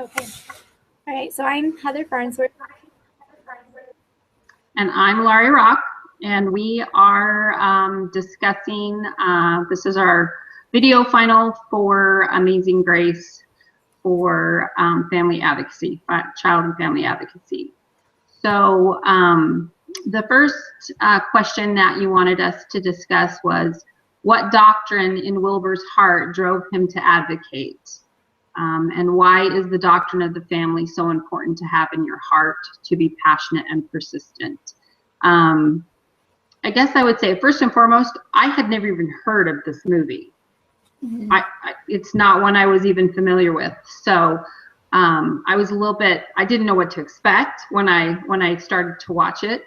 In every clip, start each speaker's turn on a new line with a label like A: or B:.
A: Okay. All right. So I'm Heather Farnsworth.
B: And I'm Laurie Rock, and we are discussing, this is our video final for Amazing Grace for family advocacy, child and family advocacy. So the first question that you wanted us to discuss was, what doctrine in Wilbur's heart drove him to advocate? And why is the doctrine of the family so important to have in your heart to be passionate and persistent? I guess I would say, first and foremost, I had never even heard of this movie. Mm-hmm. It's not one I was even familiar with. So I was a little bit, I didn't know what to expect when I started to watch it,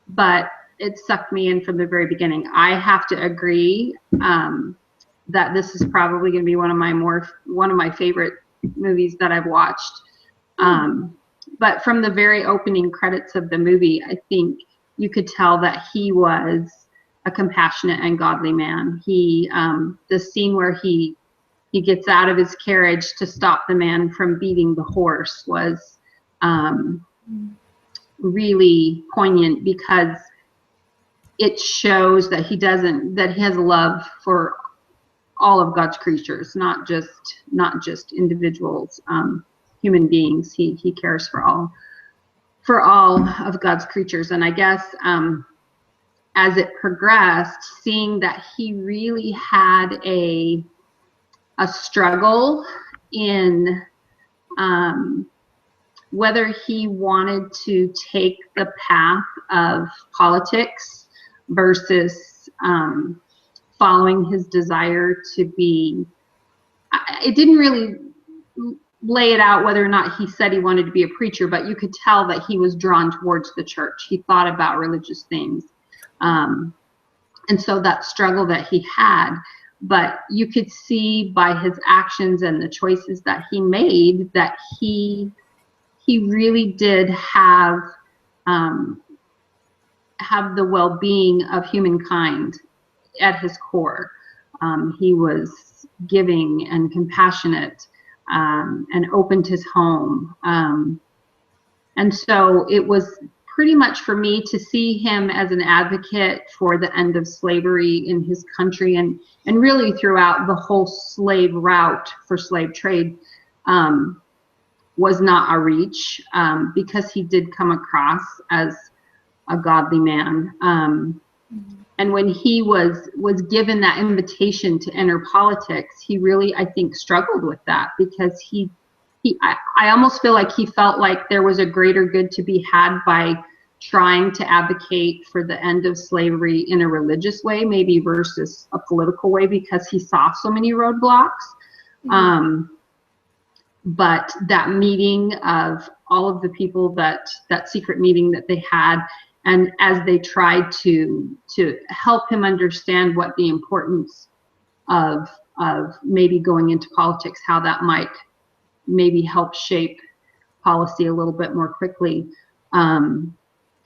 B: but it sucked me in from the very beginning. I have to agree that this is probably going to be one of my favorite movies that I've watched. But from the very opening credits of the movie, I think you could tell that he was a compassionate and godly man. The scene where he gets out of his carriage to stop the man from beating the horse was really poignant, because it shows that he has love for all of God's creatures, not just individuals, human beings. He cares for all of God's creatures. And I guess as it progressed, seeing that he really had a struggle in whether he wanted to take the path of politics versus following his desire to be, it didn't really lay it out whether or not he said he wanted to be a preacher, but you could tell that he was drawn towards the church. He thought about religious things. And so that struggle that he had, but you could see by his actions and the choices that he made that he really did have the well-being of humankind at his core. He was giving and compassionate, and opened his home. And so it was pretty much for me to see him as an advocate for the end of slavery in his country, and really throughout the whole slave route for slave trade, was not a reach, because he did come across as a godly man. And when he was given that invitation to enter politics, he really, I think, struggled with that, because I almost feel like he felt like there was a greater good to be had by trying to advocate for the end of slavery in a religious way, maybe versus a political way, because he saw so many roadblocks. Mm-hmm. But that meeting of all of the people, that secret meeting that they had, and as they tried to help him understand what the importance of maybe going into politics, how that might maybe help shape policy a little bit more quickly. And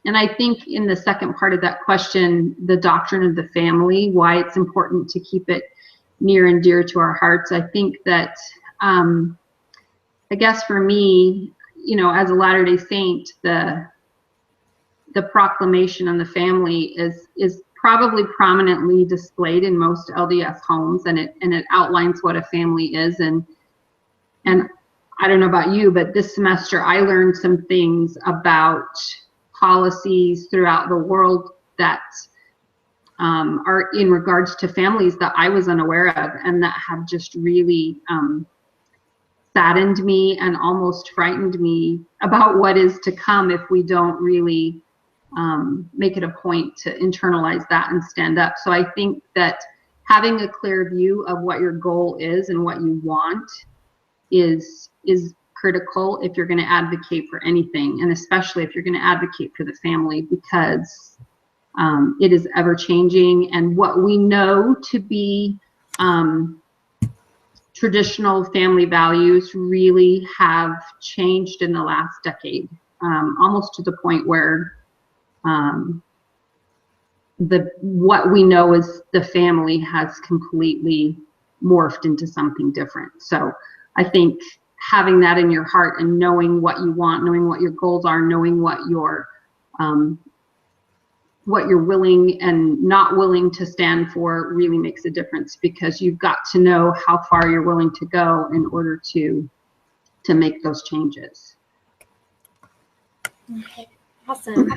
B: I think in the second part of that question, the doctrine of the family, why it's important to keep it near and dear to our hearts. I think that, I guess for me, as a Latter-day Saint, the proclamation on the family is probably prominently displayed in most LDS homes, and it outlines what a family is. And I don't know about you, but this semester I learned some things about policies throughout the world that are in regards to families that I was unaware of, and that have just really saddened me and almost frightened me about what is to come if we don't really make it a point to internalize that and stand up. So I think that having a clear view of what your goal is and what you want is critical if you're going to advocate for anything, and especially if you're going to advocate for the family, because it is ever changing, and what we know to be traditional family values really have changed in the last decade, almost to the point where what we know as the family has completely morphed into something different. So I think having that in your heart and knowing what you want, knowing what your goals are, knowing what you're willing and not willing to stand for really makes a difference, because you've got to know how far you're willing to go in order to make those changes.
A: Okay, awesome.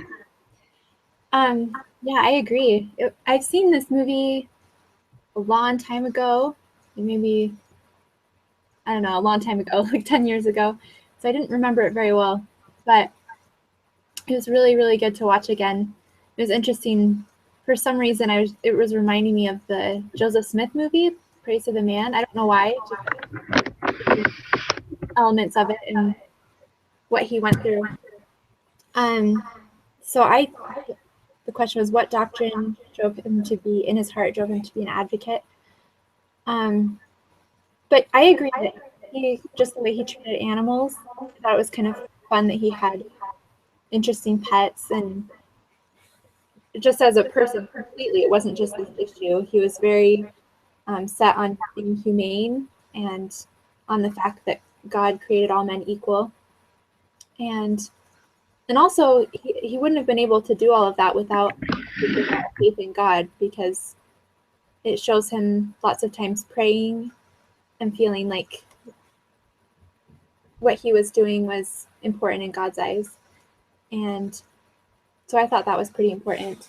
A: Yeah, I agree. I've seen this movie a long time ago, maybe, I don't know, a long time ago, like 10 years ago. So I didn't remember it very well, but it was really, really good to watch again. It was interesting. For some reason, it was reminding me of the Joseph Smith movie, Praise of the Man. I don't know why, just elements of it and what he went through. So the question was, what doctrine drove him to be, in his heart, drove him to be an advocate? But I agree that just the way he treated animals, I thought it was kind of fun that he had interesting pets, and just as a person completely, it wasn't just this issue. He was very set on being humane and on the fact that God created all men equal. And also, he wouldn't have been able to do all of that without faith in God, because it shows him lots of times praying and feeling like what he was doing was important in God's eyes. And so I thought that was pretty important.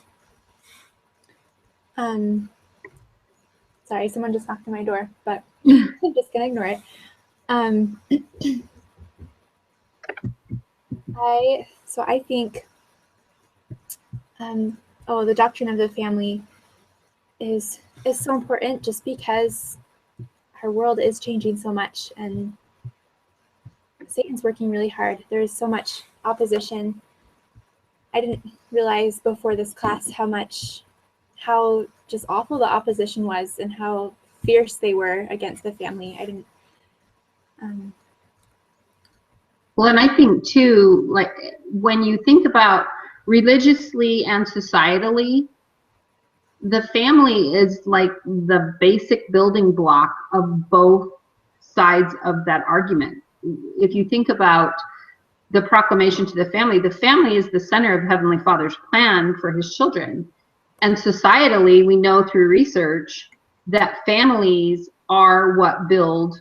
A: Sorry, someone just knocked on my door, but I'm just gonna ignore it. I think the doctrine of the family is so important, just because our world is changing so much and Satan's working really hard. There is so much opposition. I didn't realize before this class how just awful the opposition was and how fierce they were against the family. I didn't.
B: Well, and I think too, like when you think about religiously and societally, the family is like the basic building block of both sides of that argument. If you think about the proclamation to the family is the center of Heavenly Father's plan for his children. And societally, we know through research that families are what build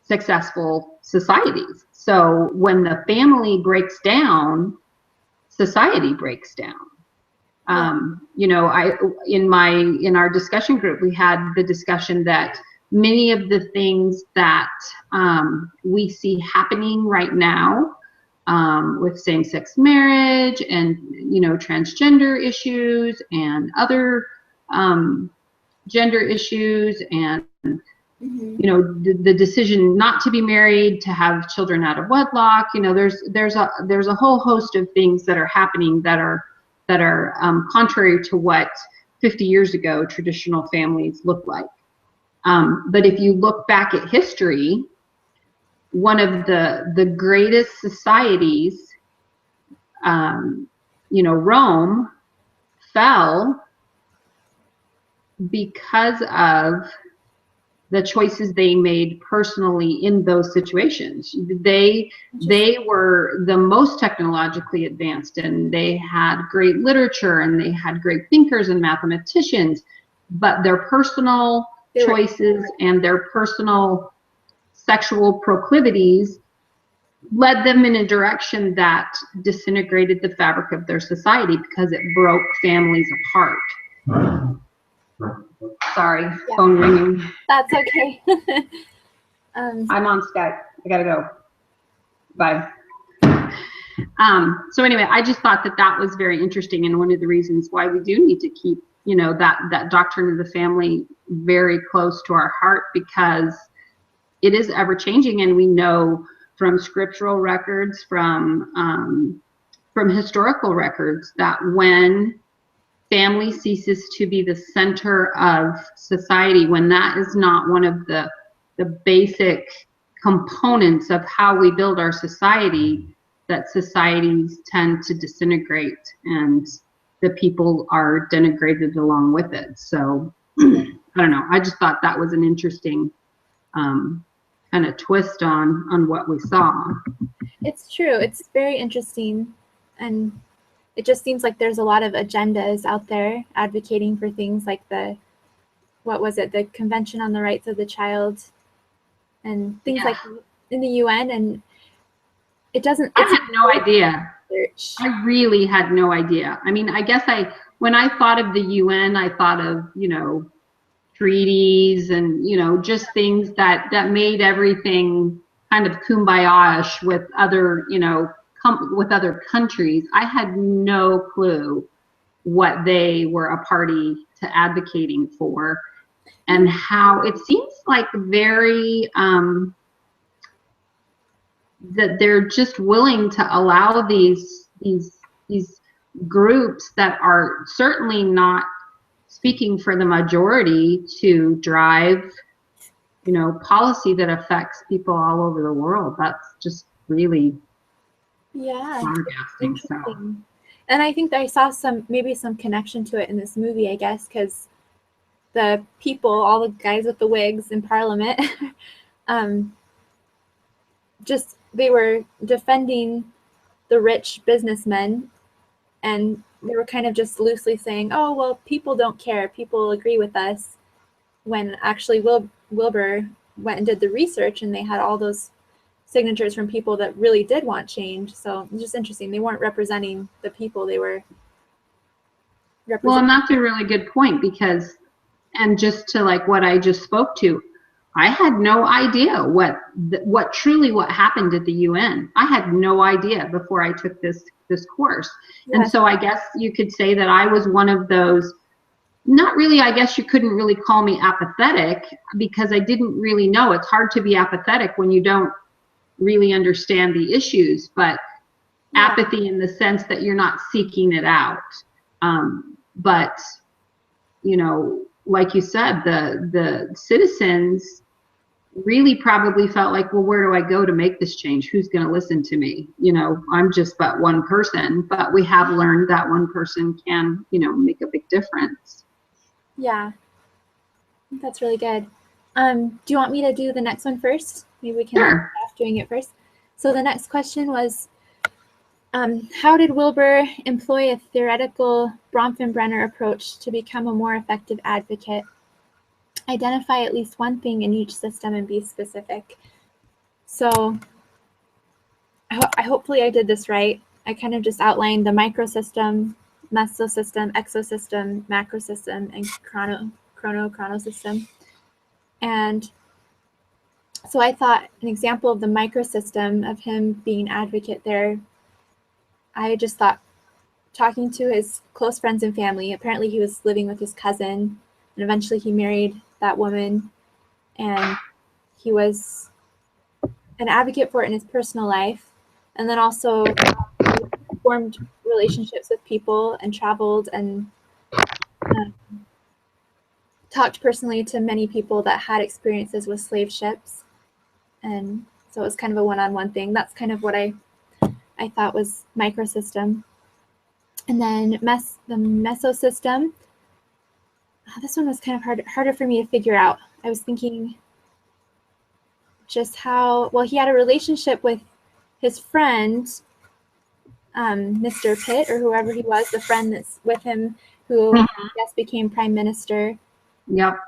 B: successful societies. So when the family breaks down, society breaks down. In our discussion group, we had the discussion that many of the things that we see happening right now with same-sex marriage and transgender issues and other gender issues and the decision not to be married, to have children out of wedlock, there's a whole host of things that are happening that are contrary to what 50 years ago traditional families looked like. But if you look back at history, one of the greatest societies, Rome, fell because of the choices they made personally in those situations. They were the most technologically advanced, and they had great literature, and they had great thinkers and mathematicians, but their personal choices and their personal sexual proclivities led them in a direction that disintegrated the fabric of their society, because it broke families apart. Sorry, yeah. Phone ringing.
A: That's okay.
B: I'm on Skype. I gotta go. Bye. So anyway, I just thought that was very interesting, and one of the reasons why we do need to keep, that doctrine of the family very close to our heart, because it is ever changing, and we know from scriptural records, from historical records, that when family ceases to be the center of society, when that is not one of the basic components of how we build our society, that societies tend to disintegrate and the people are denigrated along with it. So I don't know, I just thought that was an interesting kind kind of twist on what we saw.
A: It's true. It's very interesting, and it just seems like there's a lot of agendas out there advocating for things like the Convention on the Rights of the Child, and things like in the UN, and it doesn't.
B: I had no idea.
A: Research.
B: I really had no idea. I mean, I guess when I thought of the UN, I thought of, treaties and, just things that made everything kind of kumbaya-ish with other, with other countries. I had no clue what they were a party to advocating for, and how it seems like very, that they're just willing to allow these groups that are certainly not speaking for the majority to drive, policy that affects people all over the world. That's just really flabbergasting. So.
A: And I think I saw maybe some connection to it in this movie, I guess, because the people, all the guys with the wigs in Parliament, they were defending the rich businessmen, and they were kind of just loosely saying, oh, well, people don't care, people agree with us, when actually Wilbur went and did the research, and they had all those signatures from people that really did want change. So it's just interesting. They weren't representing the people, they were representing.
B: Well, and that's a really good point, because, and just to like what I just spoke to, I had no idea what happened at the UN. I had no idea before I took this course. Yes. And so I guess you could say that I was one of those, not really, I guess you couldn't really call me apathetic, because I didn't really know. It's hard to be apathetic when you don't really understand the issues, but apathy in the sense that you're not seeking it out. But, like you said, the citizens really probably felt like, well, where do I go to make this change? Who's going to listen to me? I'm just but one person, but we have learned that one person can, make a big difference.
A: Yeah, that's really good. Do you want me to do the next one first? Maybe we can start off doing it first. So the next question was, how did Wilbur employ a theoretical Bronfenbrenner approach to become a more effective advocate? Identify at least one thing in each system and be specific. So hopefully I did this right. I kind of just outlined the microsystem, mesosystem, exosystem, macrosystem, and chronosystem. And so I thought an example of the microsystem of him being an advocate there, I just thought talking to his close friends and family. Apparently he was living with his cousin, and eventually he married that woman, and he was an advocate for it in his personal life, and then also formed relationships with people and traveled and talked personally to many people that had experiences with slave ships. And so it was kind of a one-on-one thing. That's kind of what I thought was microsystem. And then the mesosystem, this one was kind of harder for me to figure out. I was thinking just how, well, he had a relationship with his friend, Mr. Pitt, or whoever he was, the friend that's with him who I guess became prime minister.
B: Yep.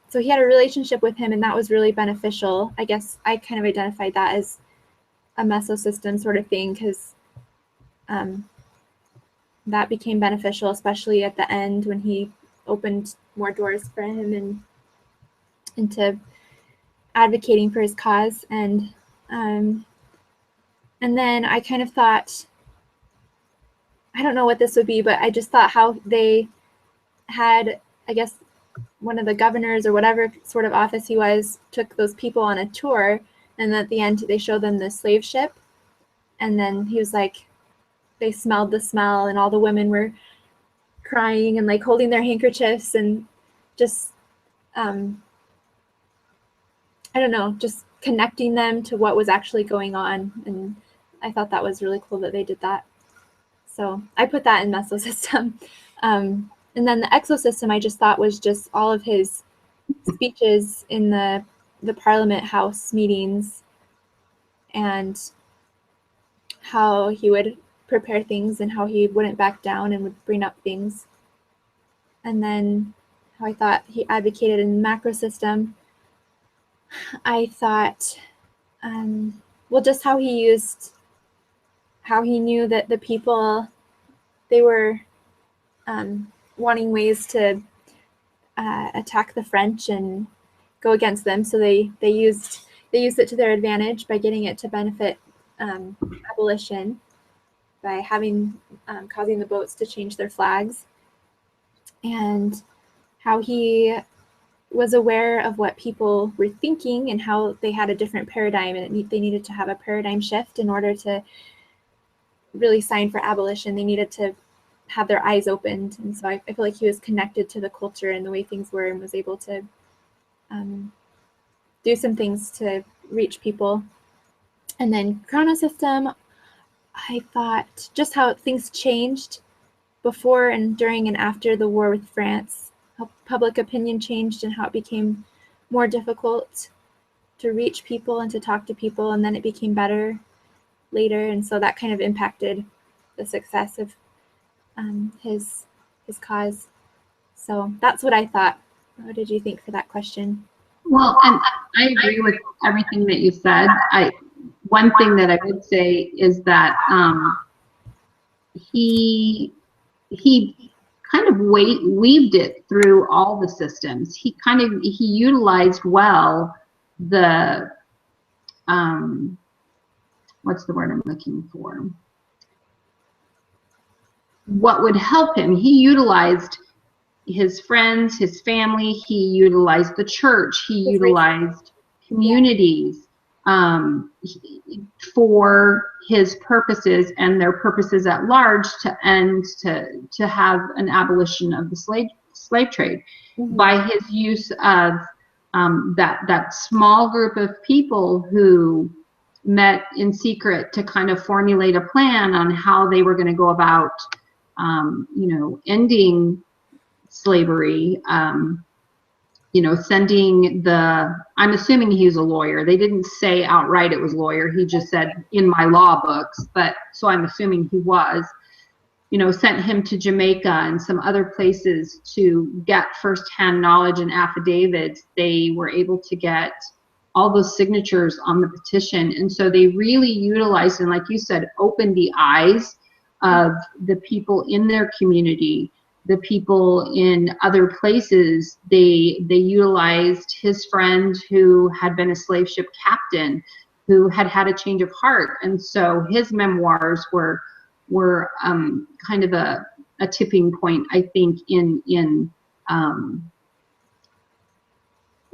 A: So he had a relationship with him, and that was really beneficial. I guess I kind of identified that as a mesosystem sort of thing, because that became beneficial, especially at the end when he opened more doors for him and into advocating for his cause. And then I kind of thought, I don't know what this would be, but I just thought how they had, I guess, one of the governors or whatever sort of office he was, took those people on a tour, and at the end they showed them the slave ship, and then he was like, they smelled the smell, and all the women were crying and like holding their handkerchiefs, and just I don't know, just connecting them to what was actually going on. And I thought that was really cool that they did that. So I put that in mesosystem. And then the exosystem I just thought was just all of his speeches in the the Parliament House meetings and how he would prepare things and how he wouldn't back down and would bring up things. And then how I thought he advocated in the macro system. I thought, well, just how he knew that the people, they were wanting ways to attack the French and go against them. So they used it to their advantage by getting it to benefit abolition, by having causing the boats to change their flags, and how he was aware of what people were thinking and how they had a different paradigm, and they needed to have a paradigm shift in order to really sign for abolition. They needed to have their eyes opened. And so I feel like he was connected to the culture and the way things were, and was able to do some things to reach people. And then Chronosystem, I thought just how things changed before and during and after the war with France, how public opinion changed and how it became more difficult to reach people and to talk to people, and then it became better later. And so that kind of impacted the success of his cause. So that's what I thought. What did you think for that question?
B: Well, and I agree with everything that you said. One thing that I would say is that he kind of weaved it through all the systems. He utilized well the what's the word I'm looking for? What would help him? He utilized his friends, his family. He utilized the church. He utilized communities for his purposes and their purposes at large, to have an abolition of the slave trade. Mm-hmm. By his use of that small group of people who met in secret to kind of formulate a plan on how they were going to go about ending slavery, sending I'm assuming he was a lawyer. They didn't say outright it was lawyer. He just said in my law books, but so I'm assuming he was, sent him to Jamaica and some other places to get firsthand knowledge and affidavits. They were able to get all those signatures on the petition. And so they really utilized, and like you said, opened the eyes of the people in their community, the people in other places. They utilized his friend who had been a slave ship captain, who had a change of heart. And so his memoirs were kind of a tipping point, I think, in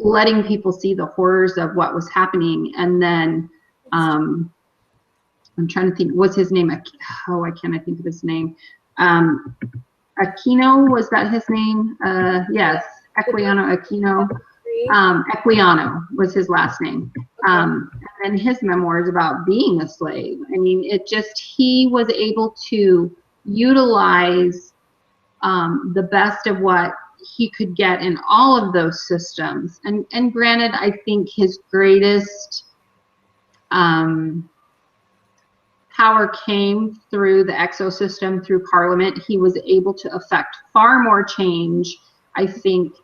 B: letting people see the horrors of what was happening. And then I'm trying to think, what's his name? I can't think of his name. Aquino, was that his name? Yes, Equiano Aquino. Equiano was his last name. And his memoirs about being a slave. I mean, he was able to utilize the best of what he could get in all of those systems. And granted, I think his greatest power came through the exosystem, through Parliament. He was able to affect far more change, I think,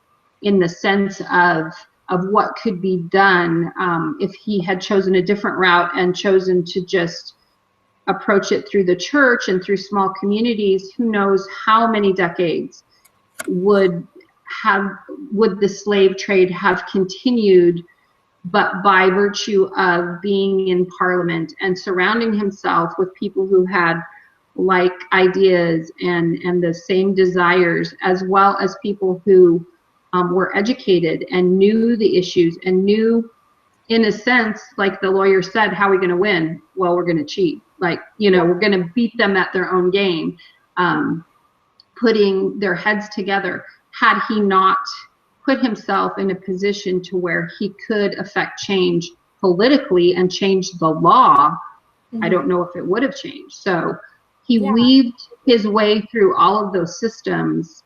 B: in the sense of what could be done if he had chosen a different route and chosen to just approach it through the church and through small communities. Who knows how many decades would the slave trade have continued, but by virtue of being in Parliament and surrounding himself with people who had like ideas and the same desires, as well as people who were educated and knew the issues and knew, in a sense, like the lawyer said, how are we going to win? Well, we're going to cheat. We're going to beat them at their own game, putting their heads together. Had he not put himself in a position to where he could affect change politically and change the law, I don't know if it would have changed. So he weaved his way through all of those systems,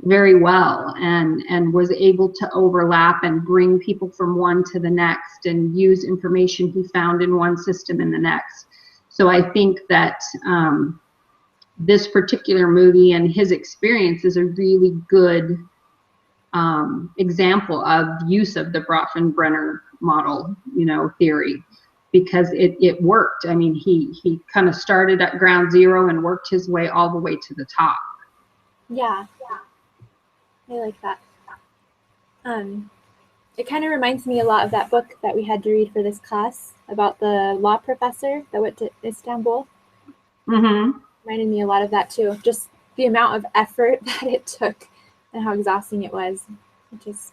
B: very well, and was able to overlap and bring people from one to the next and use information he found in one system in the next. So I think that this particular movie and his experience is a really good example of use of the Bronfenbrenner model, theory, because it worked. I mean, he kind of started at ground zero and worked his way all the way to the top.
A: Yeah, I like that. It kind of reminds me a lot of that book that we had to read for this class about the law professor that went to Istanbul.
B: Mm-hmm.
A: Reminded me a lot of that too. Just the amount of effort that it took and how exhausting it was.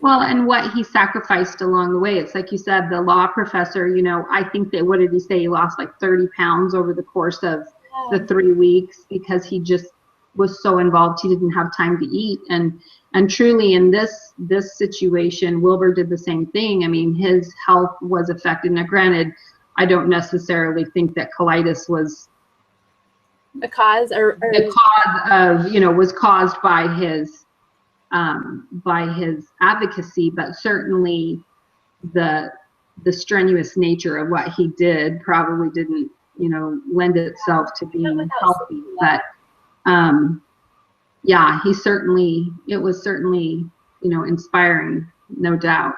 B: Well, and what he sacrificed along the way. It's like you said, the law professor, I think that, what did he say? He lost like 30 pounds over the course of the 3 weeks because he just was so involved he didn't have time to eat. And truly in this situation, Wilbur did the same thing. I mean, his health was affected. Now granted, I don't necessarily think that colitis was
A: a cause or
B: the cause of, was caused by his advocacy, but certainly the strenuous nature of what he did probably didn't, lend itself to being healthy. But yeah, it was certainly, inspiring, no doubt.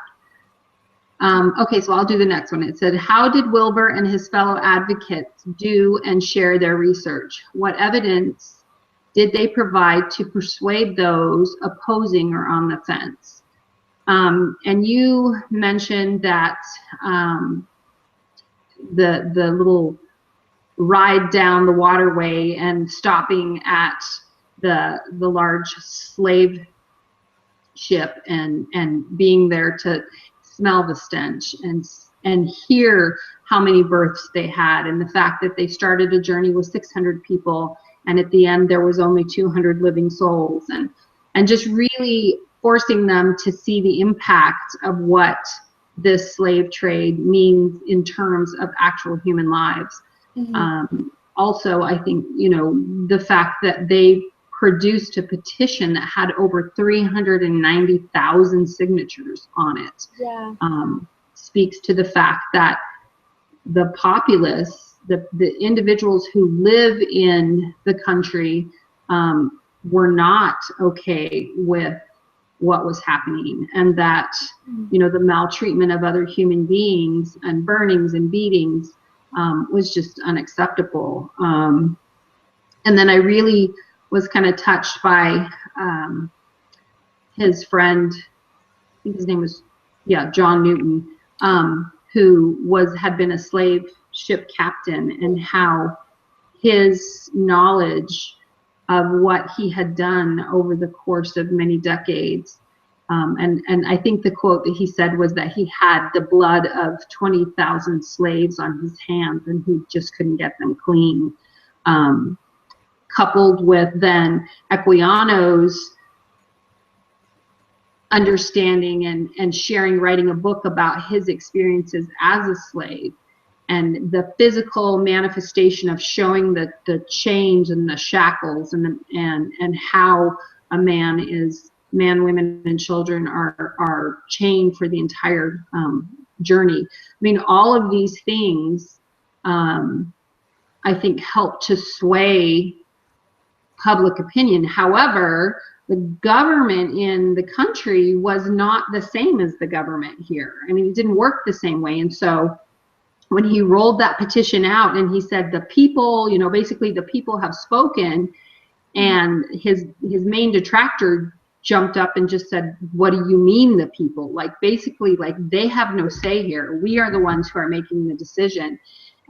B: Okay, so I'll do the next one. It said, how did Wilbur and his fellow advocates do and share their research? What evidence did they provide to persuade those opposing or on the fence? And you mentioned that the little ride down the waterway and stopping at the large slave ship and being there to smell the stench and hear how many births they had, and the fact that they started a journey with 600 people and at the end there was only 200 living souls, and just really forcing them to see the impact of what this slave trade means in terms of actual human lives. Mm-hmm. Also, I think, the fact that they produced a petition that had over 390,000 signatures on it, speaks to the fact that the populace, the individuals who live in the country, were not okay with what was happening, and that, the maltreatment of other human beings and burnings and beatings was just unacceptable. And then I really was kind of touched by his friend, I think his name was, John Newton, who had been a slave ship captain, and how his knowledge of what he had done over the course of many decades. And I think the quote that he said was that he had the blood of 20,000 slaves on his hands and he just couldn't get them clean. Coupled with then Equiano's understanding and sharing, writing a book about his experiences as a slave, and the physical manifestation of showing the chains and the shackles and how a man, women, and children are chained for the entire journey. I mean, all of these things, I think, help to sway public opinion. However, the government in the country was not the same as the government here. I mean, it didn't work the same way. And so when he rolled that petition out and he said, the people, basically the people have spoken, and his main detractor jumped up and just said, what do you mean the people? Like, basically, like, they have no say here. We are the ones who are making the decision.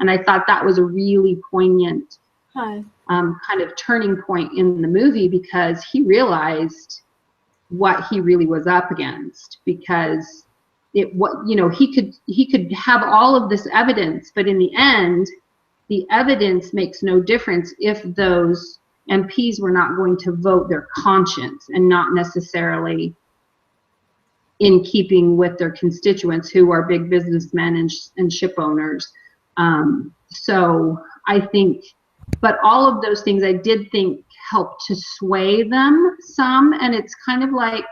B: And I thought that was a really poignant kind of turning point in the movie, because he realized what he really was up against, because he could have all of this evidence, but in the end, the evidence makes no difference if those MPs were not going to vote their conscience and not necessarily in keeping with their constituents, who are big businessmen and ship owners. So I think, but all of those things I did think helped to sway them some. And it's kind of like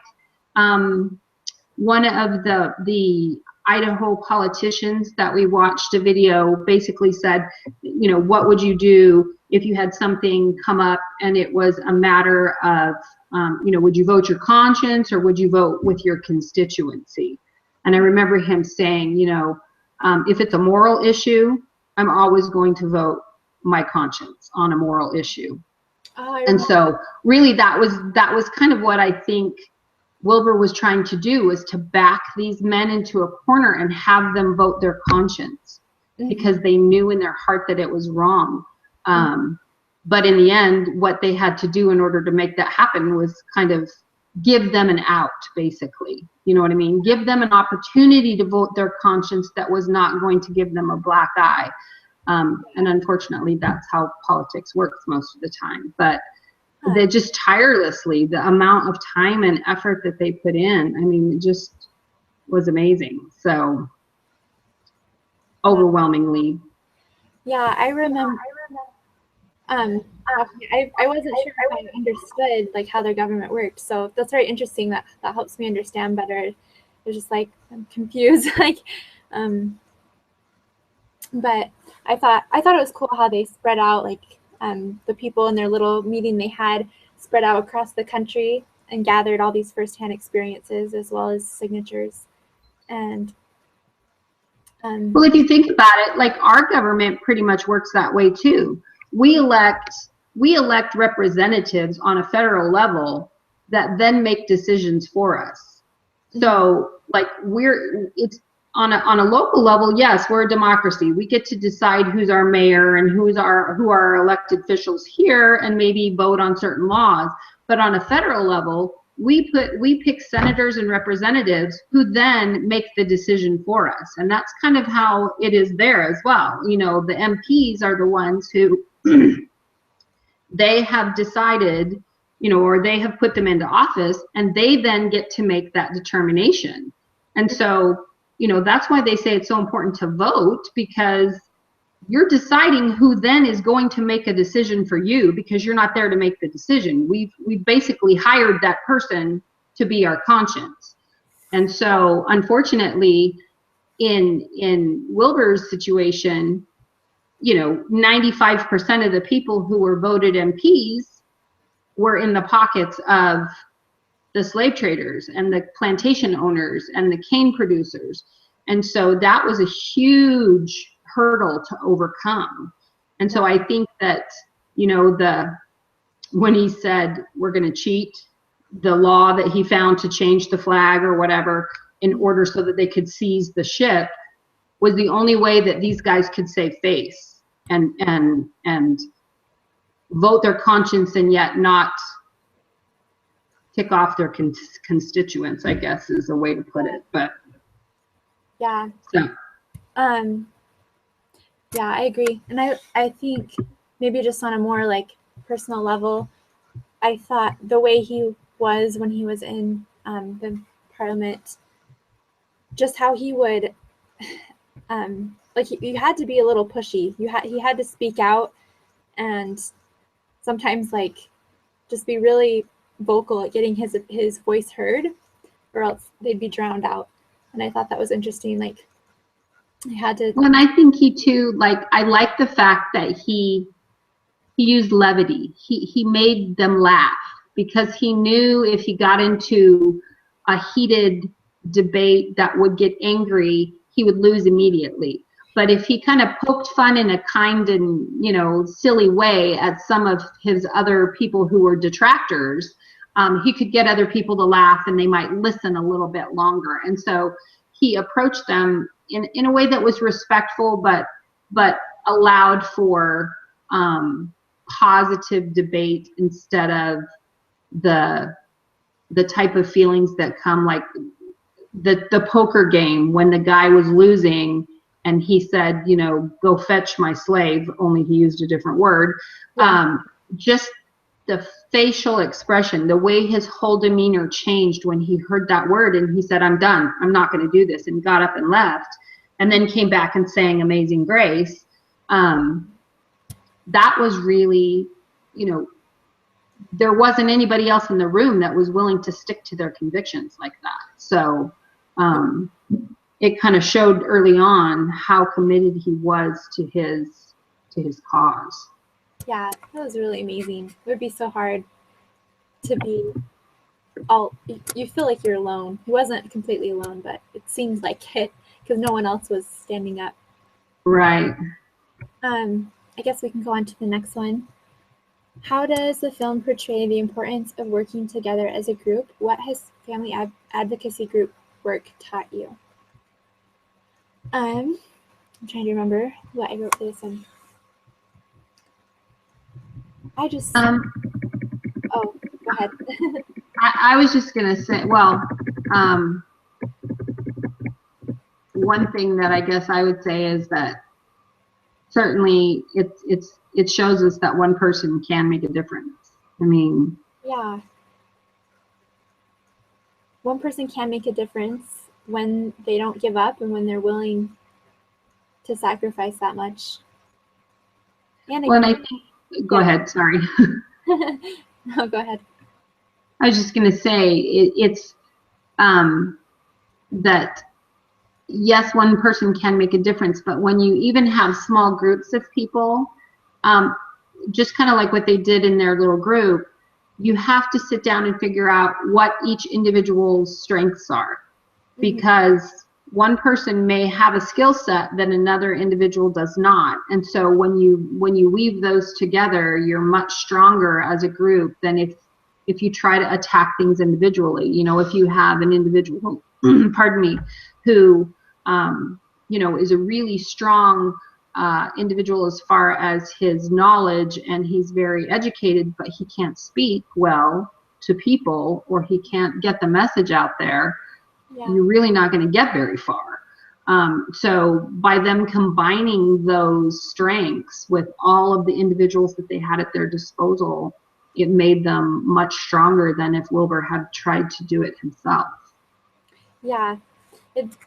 B: one of the Idaho politicians that we watched a video basically said, you know, what would you do if you had something come up and it was a matter of, you know, would you vote your conscience or would you vote with your constituency? And I remember him saying, you know, if it's a moral issue, I'm always going to vote my conscience on a moral issue. And so really that was kind of what I think Wilbur was trying to do, was to back these men into a corner and have them vote their conscience, because they knew in their heart that it was wrong. But in the end, what they had to do in order to make that happen was kind of give them an out, basically. You know what I mean? Give them an opportunity to vote their conscience that was not going to give them a black eye. And unfortunately, that's how politics works most of the time. But they just tirelessly, the amount of time and effort that they put in, I mean, it just was amazing. So overwhelmingly.
A: Yeah, I remember. I wasn't sure if I understood like how their government worked, so that's very interesting. That helps me understand better. It's just like I'm confused, like, but I thought it was cool how they spread out, like, the people in their little meeting they had spread out across the country and gathered all these firsthand experiences as well as signatures. And well,
B: if you think about it, like our government pretty much works that way too. We elect representatives on a federal level that then make decisions for us. So like it's on a local level, yes, we're a democracy. We get to decide who's our mayor and who are elected officials here, and maybe vote on certain laws. But on a federal level, we pick senators and representatives who then make the decision for us. And that's kind of how it is there as well. You know, the MPs are the ones who they have decided, you know, or they have put them into office, and they then get to make that determination. And so, you know, that's why they say it's so important to vote, because you're deciding who then is going to make a decision for you, because you're not there to make the decision. We've basically hired that person to be our conscience. And so unfortunately, in Wilbur's situation, you know, 95% of the people who were voted MPs were in the pockets of the slave traders and the plantation owners and the cane producers. And so that was a huge hurdle to overcome. And so I think that, you know, when he said we're going to cheat, the law that he found to change the flag or whatever in order so that they could seize the ship was the only way that these guys could save face and vote their conscience and yet not tick off their constituents, I guess is a way to put it. But
A: yeah.
B: So.
A: Yeah, I agree. And I think maybe just on a more like personal level, I thought the way he was when he was in the parliament, just how he would, like you had to be a little pushy. He had to speak out and sometimes like just be really vocal at getting his voice heard, or else they'd be drowned out. And I thought that was interesting. Like I had to.
B: Well, and I think he too, like, I like the fact that he used levity. He made them laugh, because he knew if he got into a heated debate that would get angry, he would lose immediately. But if he kind of poked fun in a kind and, you know, silly way at some of his other people who were detractors, he could get other people to laugh and they might listen a little bit longer. And so he approached them in a way that was respectful, but allowed for positive debate instead of the type of feelings that come, like the poker game when the guy was losing and he said, you know, go fetch my slave, only he used a different word. Just the facial expression, the way his whole demeanor changed when he heard that word and he said, I'm done, I'm not going to do this, and got up and left, and then came back and sang Amazing Grace. That was really, you know, there wasn't anybody else in the room that was willing to stick to their convictions like that. So it kind of showed early on how committed he was to his cause.
A: Yeah, that was really amazing. It would be so hard to be all, you feel like you're alone. He wasn't completely alone, but it seems like it because no one else was standing up.
B: Right.
A: I guess we can go on to the next one. How does the film portray the importance of working together as a group? What has family advocacy group work taught you? I'm trying to remember what I wrote for this one. Oh, go ahead.
B: I was just going to say, well, one thing that I guess I would say is that certainly it shows us that one person can make a difference. I mean,
A: yeah. One person can make a difference when they don't give up and when they're willing to sacrifice that much. And
B: well, and I think, go ahead, sorry.
A: No, go ahead.
B: I was just going to say it's that yes, one person can make a difference, but when you even have small groups of people, just kind of like what they did in their little group, you have to sit down and figure out what each individual's strengths are, because one person may have a skill set that another individual does not. And so when you weave those together, you're much stronger as a group than if you try to attack things individually. You know, if you have an individual, pardon me, who you know, is a really strong individual as far as his knowledge, and he's very educated, but he can't speak well to people, or he can't get the message out there, you're really not going to get very far. So by them combining those strengths with all of the individuals that they had at their disposal, it made them much stronger than if Wilbur had tried to do it himself.
A: Yeah.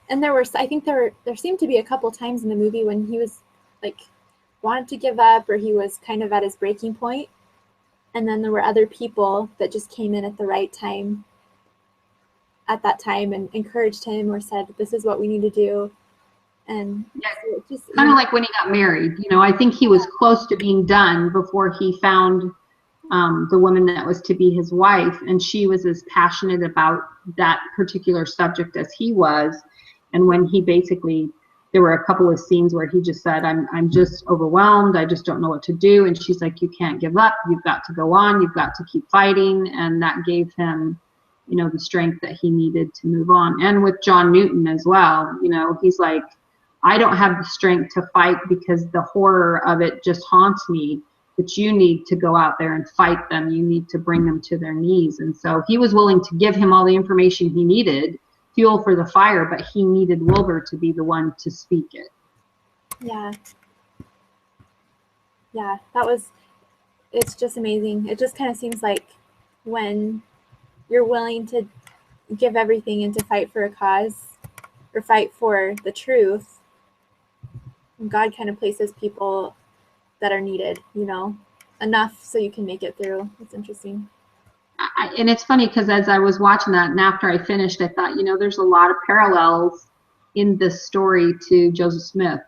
A: And I think there seemed to be a couple times in the movie when he was like wanted to give up, or he was kind of at his breaking point, and then there were other people that just came in at the right time at that time and encouraged him or said, this is what we need to do. And so just
B: kind of like when he got married, you know, I think he was close to being done before he found the woman that was to be his wife, and she was as passionate about that particular subject as he was. And when he basically, there were a couple of scenes where he just said, I'm just overwhelmed, I just don't know what to do. And she's like, you can't give up, you've got to go on, you've got to keep fighting. And that gave him, you know, the strength that he needed to move on. And with John Newton as well, you know, he's like, I don't have the strength to fight because the horror of it just haunts me. But you need to go out there and fight them. You need to bring them to their knees. And so he was willing to give him all the information he needed, fuel for the fire, but he needed Wilbur to be the one to speak it.
A: Yeah. Yeah, it's just amazing. It just kind of seems like when you're willing to give everything and to fight for a cause or fight for the truth, God kind of places people that are needed, you know, enough so you can make it through. It's interesting.
B: And it's funny because as I was watching that and after I finished, I thought, you know, there's a lot of parallels in this story to Joseph Smith,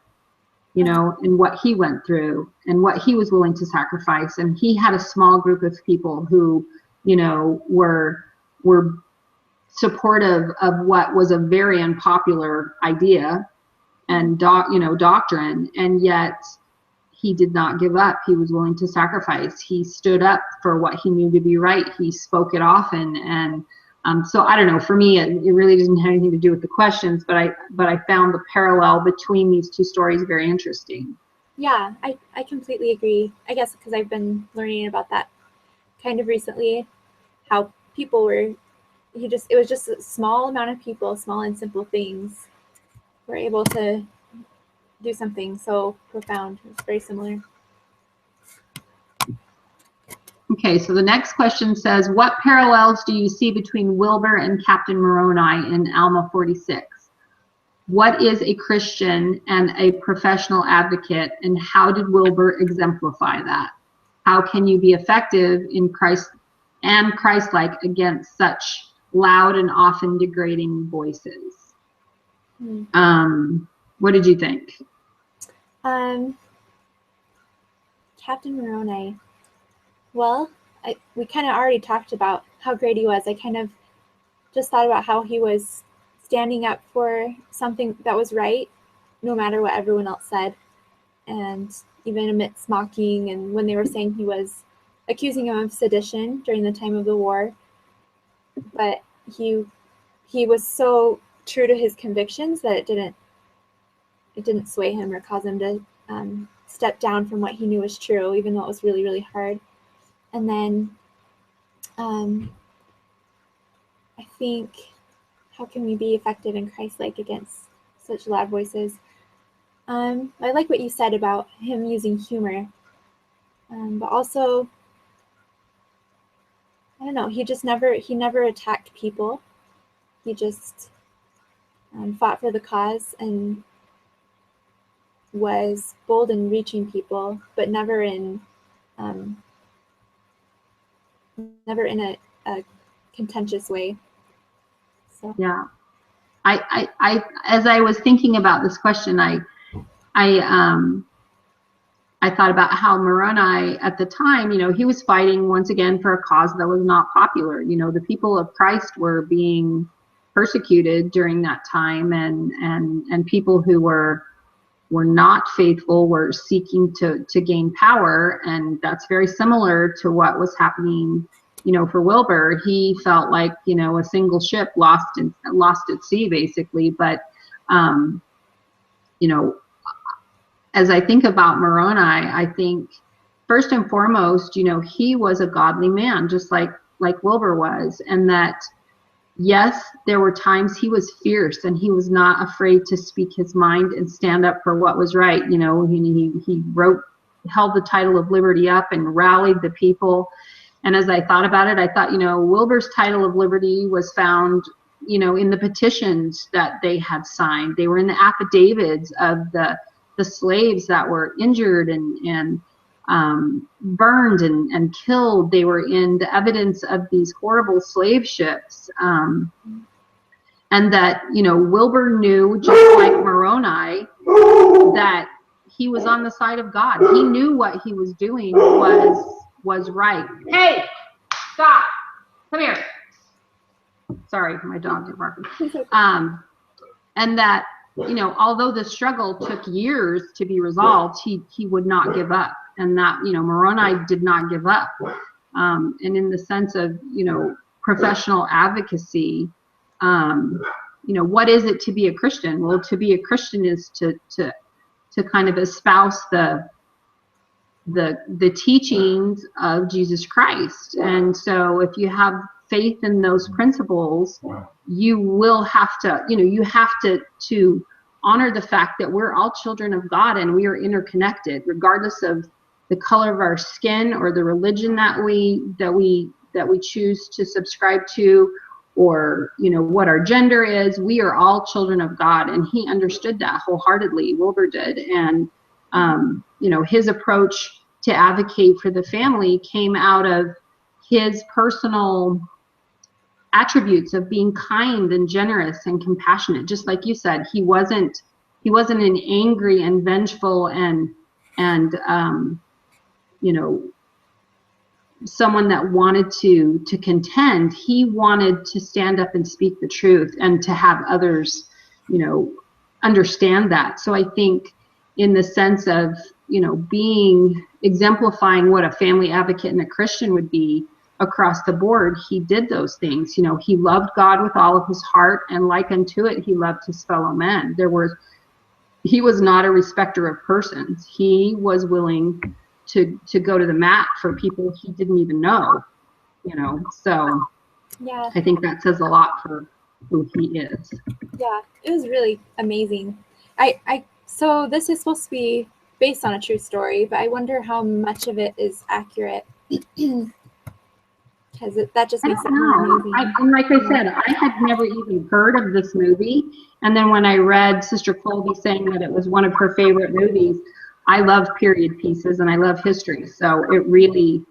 B: you know, and what he went through and what he was willing to sacrifice. And he had a small group of people who, you know, were supportive of what was a very unpopular idea and doctrine, and yet he did not give up. He was willing to sacrifice. He stood up for what he knew to be right. He spoke it often. And so I don't know, for me, it really doesn't have anything to do with the questions, but I found the parallel between these two stories very interesting.
A: Yeah, I completely agree. I guess because I've been learning about that kind of recently, how people were, it was just a small amount of people, small and simple things were able to do something so profound. It's very similar.
B: Okay, so the next question says, what parallels do you see between Wilbur and Captain Moroni in Alma 46? What is a Christian and a professional advocate, and how did Wilbur exemplify that? how can you be effective in Christ and Christ-like against such loud and often degrading voices? What did you think?
A: Captain Moroni. Well, we kind of already talked about how great he was. I kind of just thought about how he was standing up for something that was right, no matter what everyone else said. And even amidst mocking, and when they were saying he was accusing him of sedition during the time of the war. But he was so true to his convictions that it didn't sway him or cause him to step down from what he knew was true, even though it was really, really hard. And then I think, how can we be effective and Christ-like against such loud voices? I like what you said about him using humor, but also, I don't know, he never attacked people. He just fought for the cause and was bold in reaching people, but never in a contentious way. So.
B: Yeah, I as I was thinking about this question, I thought about how Moroni at the time, he was fighting once again for a cause that was not popular. The people of Christ were being persecuted during that time, and people who were not faithful were seeking to gain power, and that's very similar to what was happening. For Wilbur, he felt like a single ship lost at sea, basically. But as I think about Moroni, I think first and foremost, he was a godly man, just like Wilbur was, and that yes, there were times he was fierce and he was not afraid to speak his mind and stand up for what was right. He held the title of liberty up and rallied the people. And as I thought about it, I thought, Wilbur's title of liberty was found, in the petitions that they had signed. They were in the affidavits of the slaves that were injured and burned and killed. They were in the evidence of these horrible slave ships. And that, Wilbur knew, just like Moroni, that he was on the side of God. He knew what he was doing was right. Hey, stop. Come here. Sorry, my dogs are barking. And that, although the struggle took years to be resolved, he would not give up. And that, Moroni did not give up. And in the sense of, professional advocacy, what is it to be a Christian? Well, to be a Christian is to kind of espouse the teachings of Jesus Christ. And so if you have faith in those principles, you will have to, you have to honor the fact that we're all children of God and we are interconnected, regardless of the color of our skin or the religion that we choose to subscribe to, or what our gender is. We are all children of God, and he understood that wholeheartedly. Wilbur did. And his approach to advocate for the family came out of his personal attributes of being kind and generous and compassionate. Just like you said, he wasn't an angry and vengeful and someone that wanted to contend. He wanted to stand up and speak the truth and to have others understand that. So I think in the sense of being exemplifying what a family advocate and a Christian would be across the board, he did those things. He loved God with all of his heart, and like unto it, he loved his fellow men. He was not a respecter of persons. He was willing to go to the mat for people he didn't even know. So
A: yeah,
B: I think that says a lot for who he is.
A: Yeah, it was really amazing. So this is supposed to be based on a true story, but I wonder how much of it is accurate. Because that just makes it more amazing.
B: And like I said, I had never even heard of this movie. And then when I read Sister Colby saying that it was one of her favorite movies, I love period pieces and I love history, so it really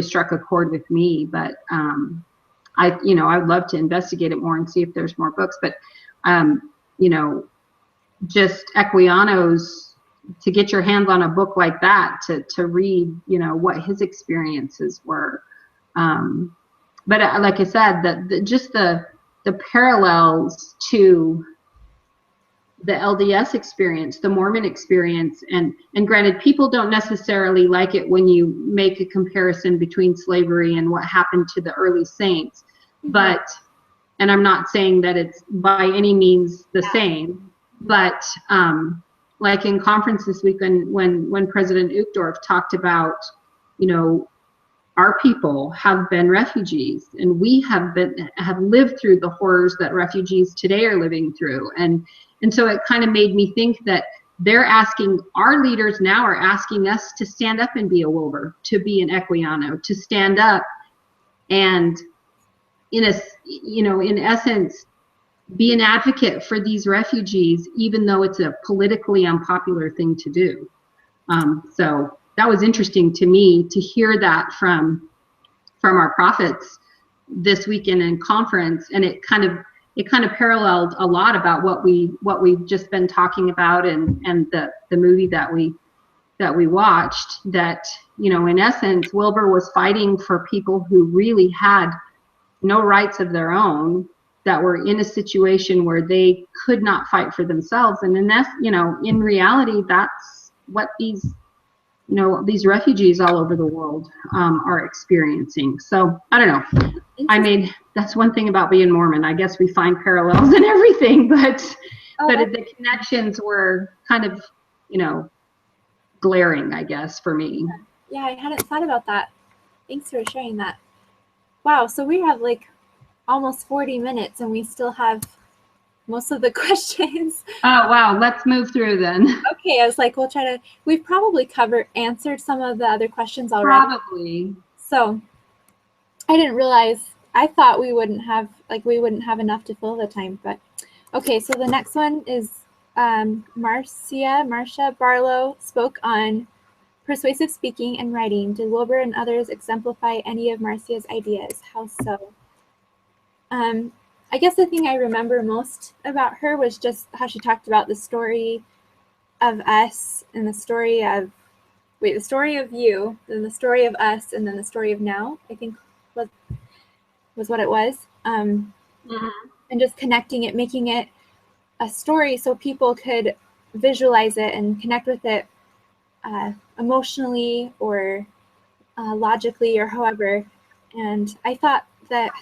B: struck a chord with me. But I would love to investigate it more and see if there's more books. But just Equiano's, to get your hands on a book like that to read, what his experiences were. But like I said, just the parallels to the LDS experience, the Mormon experience, and granted, people don't necessarily like it when you make a comparison between slavery and what happened to the early saints, but, and I'm not saying that it's by any means the same, but like in conference this week when President Uchtdorf talked about, our people have been refugees, and we have lived through the horrors that refugees today are living through, and so it kind of made me think that our leaders now are asking us to stand up and be a Wilbur, to be an Equiano, to stand up and in essence, be an advocate for these refugees, even though it's a politically unpopular thing to do. So that was interesting to me to hear that from our prophets this weekend in conference, and it kind of paralleled a lot about what we've just been talking about, and the movie that we watched. That in essence, Wilbur was fighting for people who really had no rights of their own, that were in a situation where they could not fight for themselves. And then that's, in reality, that's what these refugees all over the world are experiencing. So I don't know. That's one thing about being Mormon. I guess we find parallels in everything, but the connections were kind of, glaring, I guess, for me.
A: Yeah, I hadn't thought about that. Thanks for sharing that. Wow, so we have like almost 40 minutes and we still have most of the questions.
B: Oh, wow. Let's move through then.
A: Okay, I was like, we've probably answered some of the other questions already.
B: Probably.
A: So I didn't realize, I thought we wouldn't have enough to fill the time, but okay. So the next one is Marcia Barlow spoke on persuasive speaking and writing. Did Wilbur and others exemplify any of Marcia's ideas? How so? I guess the thing I remember most about her was just how she talked about the story of us and the story of you, then the story of us, and then the story of now, I think was what it was. And just connecting it, making it a story so people could visualize it and connect with it emotionally or logically or however. And I thought that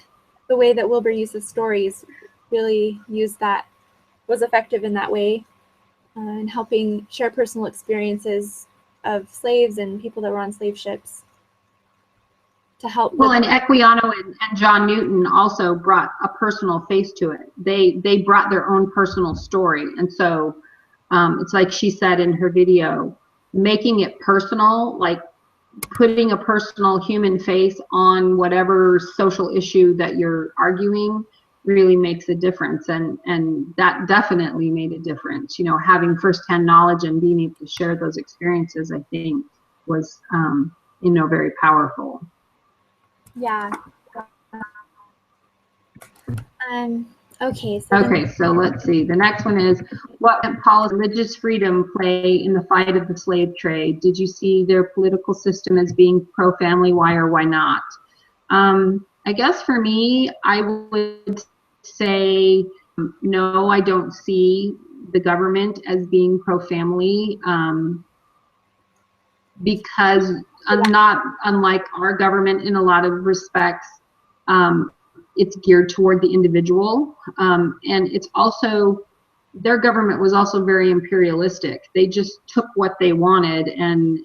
A: the way that Wilbur uses stories really was effective in that way, in helping share personal experiences of slaves and people that were on slave ships to help.
B: Well, and Equiano and John Newton also brought a personal face to it. They brought their own personal story. And so it's like she said in her video, making it personal, like putting a personal human face on whatever social issue that you're arguing really makes a difference. And that definitely made a difference. Having firsthand knowledge and being able to share those experiences, I think, was, very powerful.
A: Yeah. Okay.
B: So let's see. The next one is, what did Paul's religious freedom play in the fight of the slave trade? Did you see their political system as being pro-family? Why or why not? I guess for me, I would say no. I don't see the government as being pro-family, because not unlike our government in a lot of respects. It's geared toward the individual, and it's also, their government was also very imperialistic. They just took what they wanted, and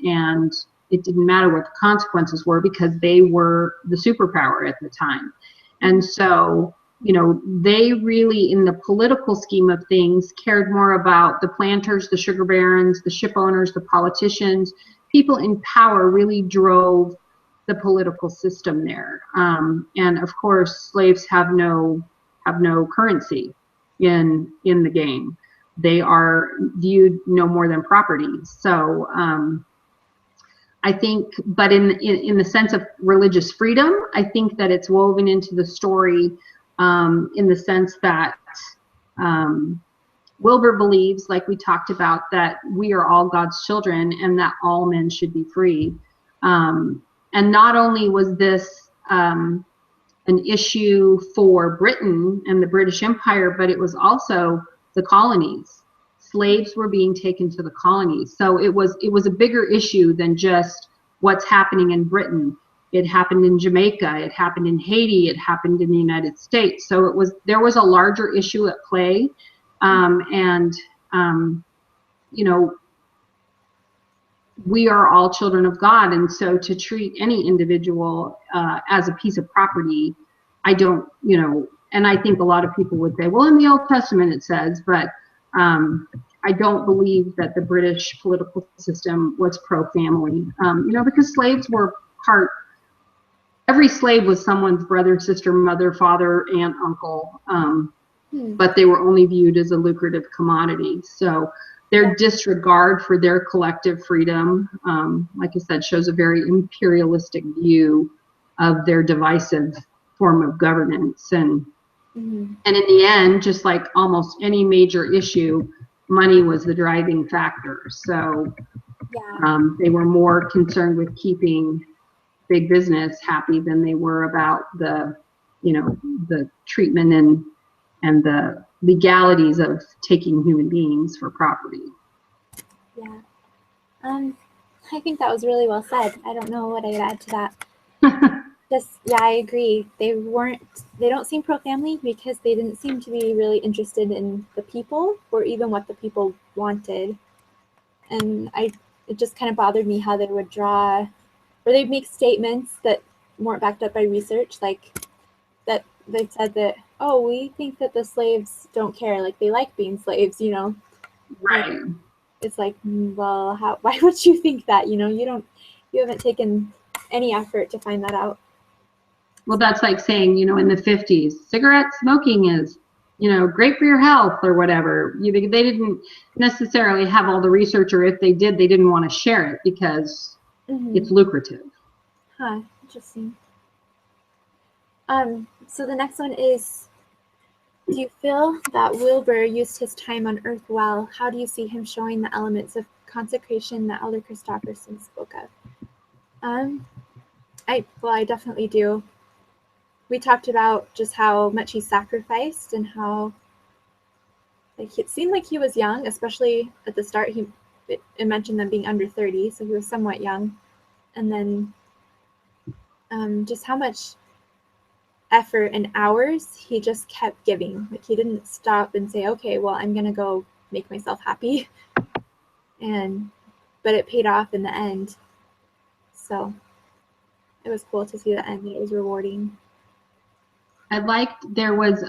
B: it didn't matter what the consequences were, because they were the superpower at the time. And so, they really, in the political scheme of things, cared more about the planters, the sugar barons, the ship owners, the politicians. People in power really drove the political system there, and of course, slaves have no currency in the game. they are viewed no more than property. So I think, but in the sense of religious freedom, I think that it's woven into the story in the sense that Wilbur believes, like we talked about, that we are all God's children and that all men should be free. And not only was this an issue for Britain and the British Empire, but it was also the colonies. Slaves were being taken to the colonies. So it was a bigger issue than just what's happening in Britain. It happened in Jamaica, it happened in Haiti, it happened in the United States. So there was a larger issue at play. You know, we are all children of God, and so to treat any individual as a piece of property, I don't, you know, and I think a lot of people would say, well, in the Old Testament it says, but I don't believe that the British political system was pro-family, you know, because slaves were every slave was someone's brother, sister, mother, father, aunt, uncle, but they were only viewed as a lucrative commodity. So their disregard for their collective freedom, like I said, shows a very imperialistic view of their divisive form of governance. And in the end, just like almost any major issue, money was the driving factor. So they were more concerned with keeping big business happy than they were about the, you know, the treatment and the legalities of taking human beings for property.
A: Yeah. I think that was really well said. I don't know what I'd add to that. Yeah, I agree. They don't seem pro-family because they didn't seem to be really interested in the people or even what the people wanted. And it just kind of bothered me how they would draw, or they'd make statements that weren't backed up by research, like that they said that, oh, we think that the slaves don't care, like they like being slaves, you know.
B: Right.
A: And it's like, well, why would you think that? You know, you haven't taken any effort to find that out.
B: Well, that's like saying, you know, in the 50s, cigarette smoking is, you know, great for your health or whatever. They didn't necessarily have all the research, or if they did, they didn't want to share it because it's lucrative.
A: Huh, interesting. So the next one is, do you feel that Wilbur used his time on Earth well? How do you see him showing the elements of consecration that Elder Christofferson spoke of? I definitely do. We talked about just how much he sacrificed and how, like, it seemed like he was young, especially at the start. It mentioned them being under 30, so he was somewhat young. And then just how much effort and hours he just kept giving. Like, he didn't stop and say, okay, well, I'm gonna go make myself happy. But it paid off in the end. So it was cool to see the end. It was rewarding.
B: I liked, there was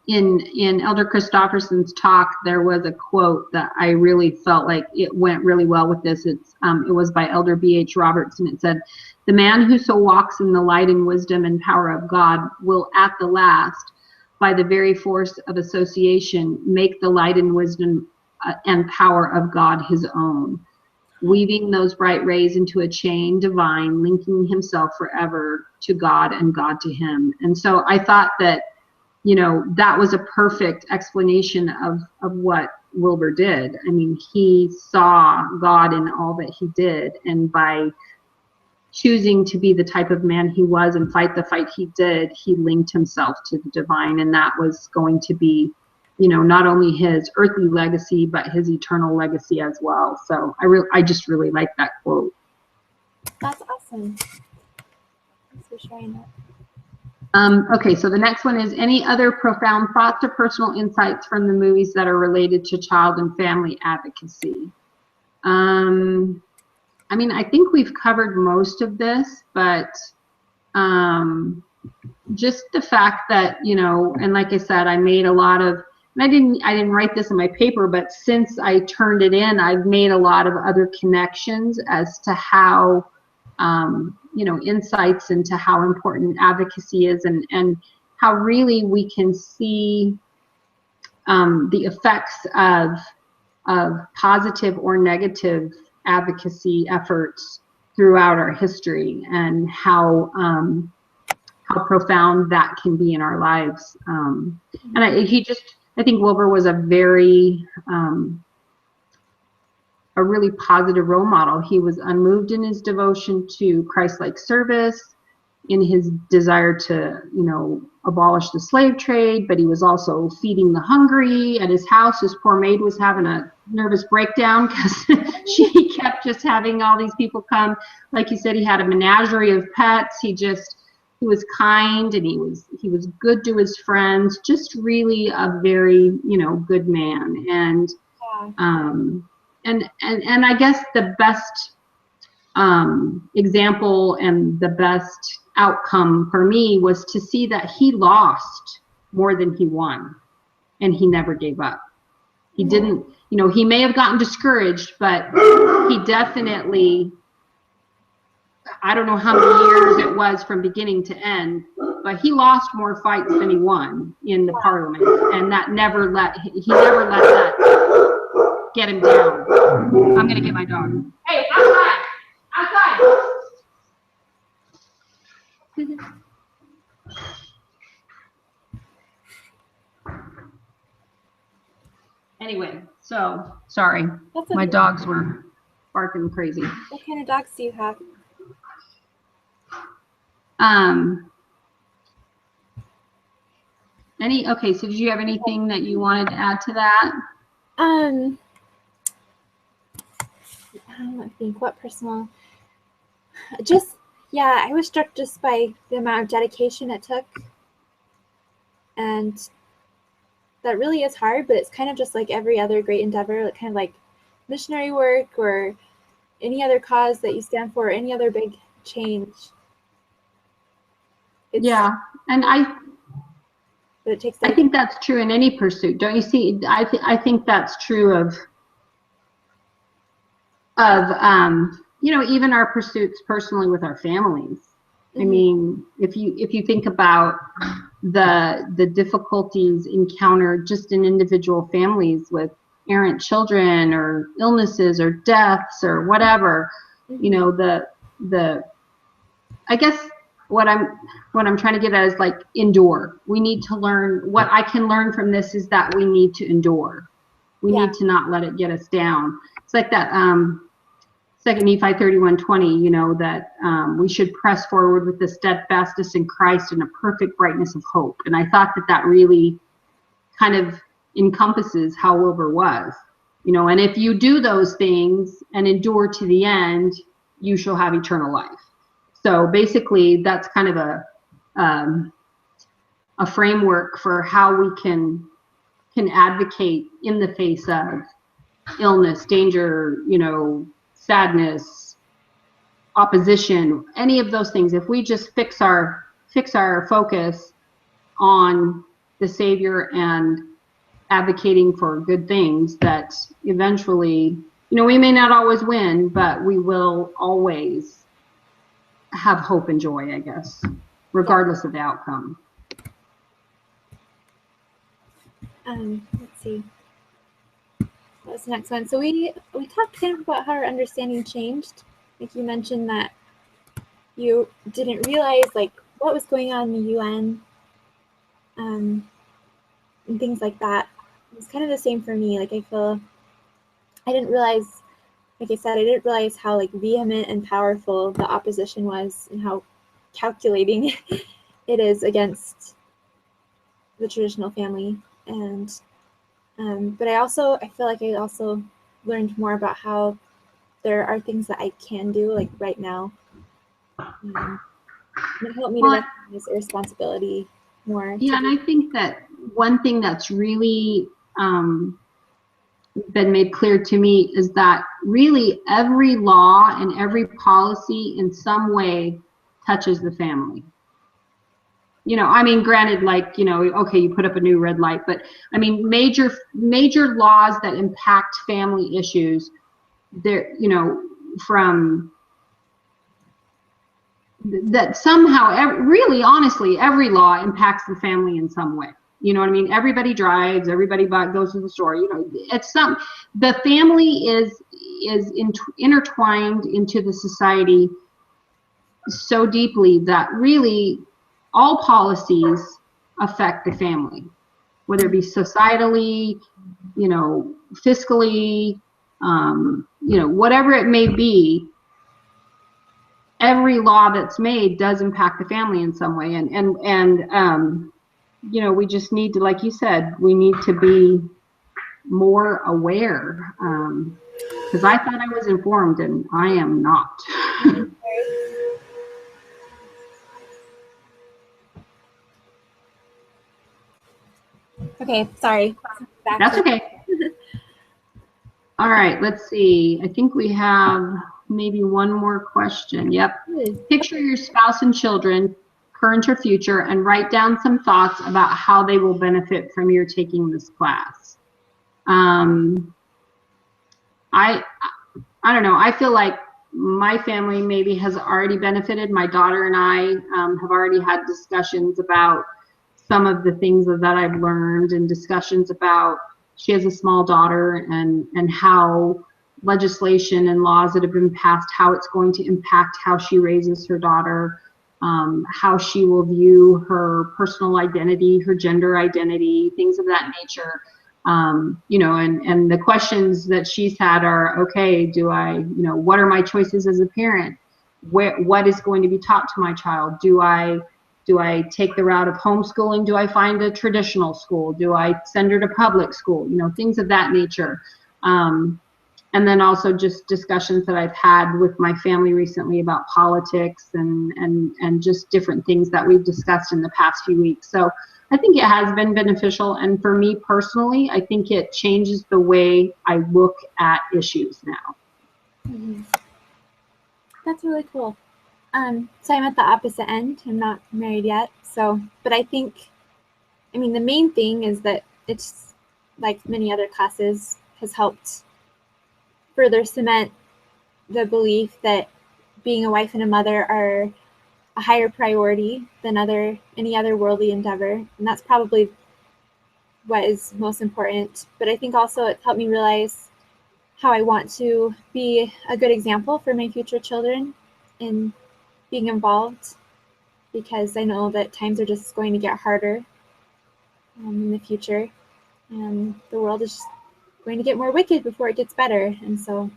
B: in Elder Christofferson's talk, there was a quote that I really felt like it went really well with this. It was by Elder B.H. Robertson. It said, "The man who so walks in the light and wisdom and power of God will at the last, by the very force of association, make the light and wisdom and power of God his own, weaving those bright rays into a chain divine, linking himself forever to God and God to him." And so I thought that, you know, that was a perfect explanation of what Wilbur did. I mean, he saw God in all that he did, and by choosing to be the type of man he was and fight the fight he did, he linked himself to the divine, and that was going to be, you know, not only his earthly legacy, but his eternal legacy as well. So I just really like that quote.
A: That's awesome. Thanks for sharing that.
B: Okay, so the next one is, any other profound thoughts or personal insights from the movies that are related to child and family advocacy? I mean, I think we've covered most of this, but just the fact that, you know, and like I said, I made a lot of, and I didn't write this in my paper, but since I turned it in, I've made a lot of other connections as to how, you know, insights into how important advocacy is, and how really we can see the effects of positive or negative advocacy efforts throughout our history, and how profound that can be in our lives. And I think Wilbur was a very a really positive role model. He was unmoved in his devotion to Christ-like service, in his desire to, abolish the slave trade, but he was also feeding the hungry at his house. His poor maid was having a nervous breakdown because she kept just having all these people come. Like you said, he had a menagerie of pets. He was kind, and he was good to his friends. Just really a very, good man. And and I guess the best example and the best outcome for me was to see that he lost more than he won, and he never gave up. He didn't, he may have gotten discouraged, but he definitely, I don't know how many years it was from beginning to end, but he lost more fights than he won in the parliament, and that he never let that get him down. I'm gonna get my dog. Hey, outside! Outside! Anyway, so sorry.
A: That's okay.
B: My dogs were barking crazy.
A: What kind of dogs do you have?
B: Okay, so did you have anything that you wanted to add to that?
A: I think what personal, I was struck just by the amount of dedication it took, and that really is hard, but it's kind of just like every other great endeavor, like kind of like missionary work or any other cause that you stand for, or any other big change.
B: And
A: but it takes.
B: I think that's true in any pursuit, don't you see? I think that's true of even our pursuits personally with our families. Mm-hmm. I mean, if you think about the difficulties encountered just in individual families with errant children or illnesses or deaths or whatever, mm-hmm. I guess what I'm trying to get at is like endure. We need to learn. What I can learn from this is that we need to endure. We need to not let it get us down. It's like that 2 Nephi 31:20, that we should press forward with the steadfastness in Christ and a perfect brightness of hope. And I thought that really kind of encompasses how Wilbur was, and if you do those things and endure to the end, you shall have eternal life. So basically that's kind of a framework for how we can advocate in the face of illness, danger, sadness, opposition, any of those things. If we just fix our focus on the Savior and advocating for good things, that eventually, we may not always win, but we will always have hope and joy, I guess, regardless of the outcome.
A: Let's see. What was the next one? So we talked kind of about how our understanding changed. Like you mentioned that you didn't realize like what was going on in the UN, and things like that. It was kind of the same for me. Like I feel I didn't realize, like I said, I didn't realize how like vehement and powerful the opposition was, and how calculating it is against the traditional family. And but I feel like I also learned more about how there are things that I can do like right now. It helped me to recognize a responsibility more.
B: Yeah, and I think that one thing that's really been made clear to me is that really every law and every policy in some way touches the family. I mean, granted, like, okay, you put up a new red light, but I mean, major laws that impact family issues, there, from that somehow, really honestly, every law impacts the family in some way. You know what I mean? Everybody drives, everybody goes to the store. You know, it's the family is intertwined into the society so deeply that really all policies affect the family, whether it be societally, you know, fiscally, you know, whatever it may be. Every law that's made does impact the family in some way, and you know, we just need to, like you said, we need to be more aware, because I thought I was informed and I am not.
A: Okay, sorry.
B: That's okay. All right, let's see. I think we have maybe one more question. Yep. Picture your spouse and children, current or future, and write down some thoughts about how they will benefit from your taking this class. I don't know. I feel like my family maybe has already benefited. My daughter and I have already had discussions about some of the things that I've learned, and discussions about, she has a small daughter, and how legislation and laws that have been passed, how it's going to impact how she raises her daughter, how she will view her personal identity, her gender identity, things of that nature. You know, and the questions that she's had are, okay, do I, you know, what are my choices as a parent? What is going to be taught to my child? Do I take the route of homeschooling? Do I find a traditional school? Do I send her to public school? You know, things of that nature. And then also just discussions that I've had with my family recently about politics and just different things that we've discussed in the past few weeks. So I think it has been beneficial. And for me personally, I think it changes the way I look at issues now.
A: Mm-hmm. That's really cool. So I'm at the opposite end. I'm not married yet. So, but I think, I mean, the main thing is that it's, like many other classes, has helped further cement the belief that being a wife and a mother are a higher priority than any other worldly endeavor. And that's probably what is most important. But I think also it helped me realize how I want to be a good example for my future children in being involved, because I know that times are just going to get harder in the future, and the world is just going to get more wicked before it gets better. And so,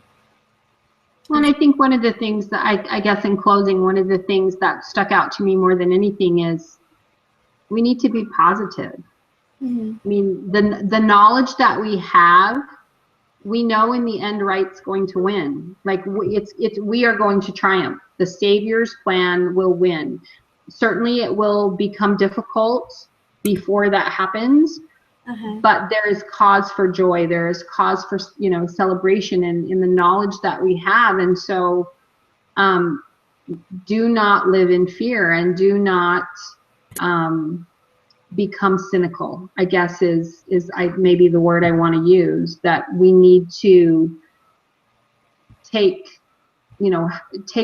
B: well, and I think one of the things that I guess in closing, one of the things that stuck out to me more than anything is we need to be positive. Mm-hmm. I mean, the knowledge that we have, we know in the end right's going to win. Like we are going to triumph. The Savior's plan will win. Certainly it will become difficult before that happens, but there is cause for joy. There is cause for, you know, celebration in the knowledge that we have. And so do not live in fear, and do not become cynical, I guess is maybe the word I want to use. That we need to take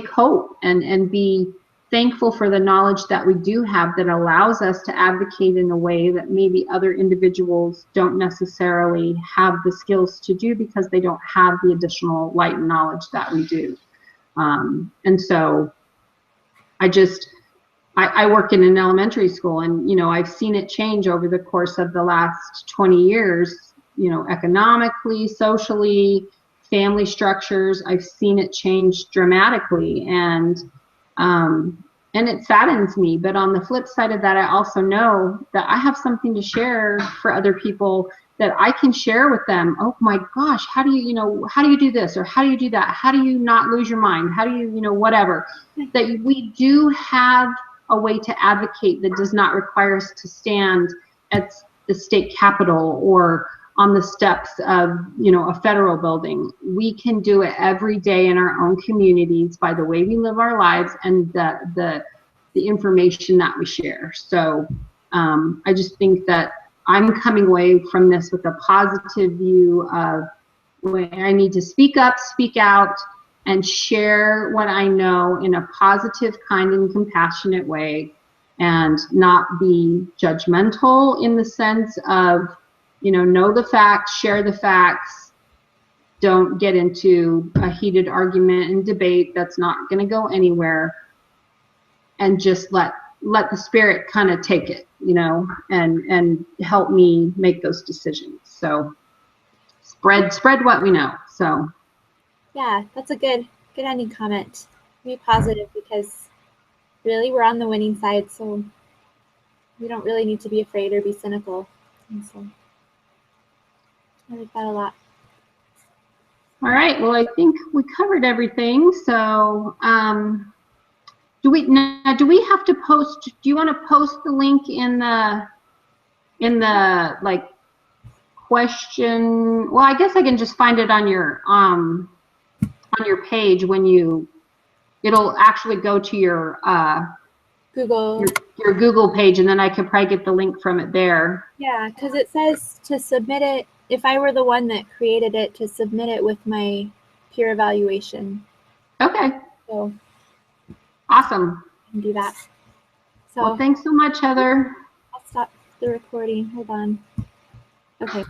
B: hope and be thankful for the knowledge that we do have, that allows us to advocate in a way that maybe other individuals don't necessarily have the skills to do, because they don't have the additional light and knowledge that we do. And so I work in an elementary school, and, you know, I've seen it change over the course of the last 20 years, you know, economically, socially, family structures. I've seen it change dramatically, and it saddens me. But on the flip side of that, I also know that I have something to share for other people, that I can share with them. Oh my gosh, how do you do this, or how do you do that? How do you not lose your mind? How do you, whatever. That we do have a way to advocate that does not require us to stand at the state capitol or on the steps of, a federal building. We can do it every day in our own communities by the way we live our lives and the information that we share. So I just think that I'm coming away from this with a positive view of when I need to speak up, speak out, and share what I know in a positive, kind, and compassionate way. and not be judgmental in the sense of, know the facts, share the facts. Don't get into a heated argument and debate that's not going to go anywhere, and just let the Spirit kind of take it, and help me make those decisions. So spread what we know. So
A: yeah, that's a good ending comment. Be positive, because really we're on the winning side, so we don't really need to be afraid or be cynical. And so I like that a lot.
B: All right, well, I think we covered everything. So do we have to post, do you want to post the link in the like question? Well, I guess I can just find it on your page when it'll actually go to your
A: Google.
B: Your Google page, and then I could probably get the link from it there.
A: Yeah, because it says to submit it, if I were the one that created it, to submit it with my peer evaluation.
B: Okay.
A: So
B: awesome.
A: I can do that. So
B: well, thanks so much, Heather.
A: I'll stop the recording. Hold on. Okay.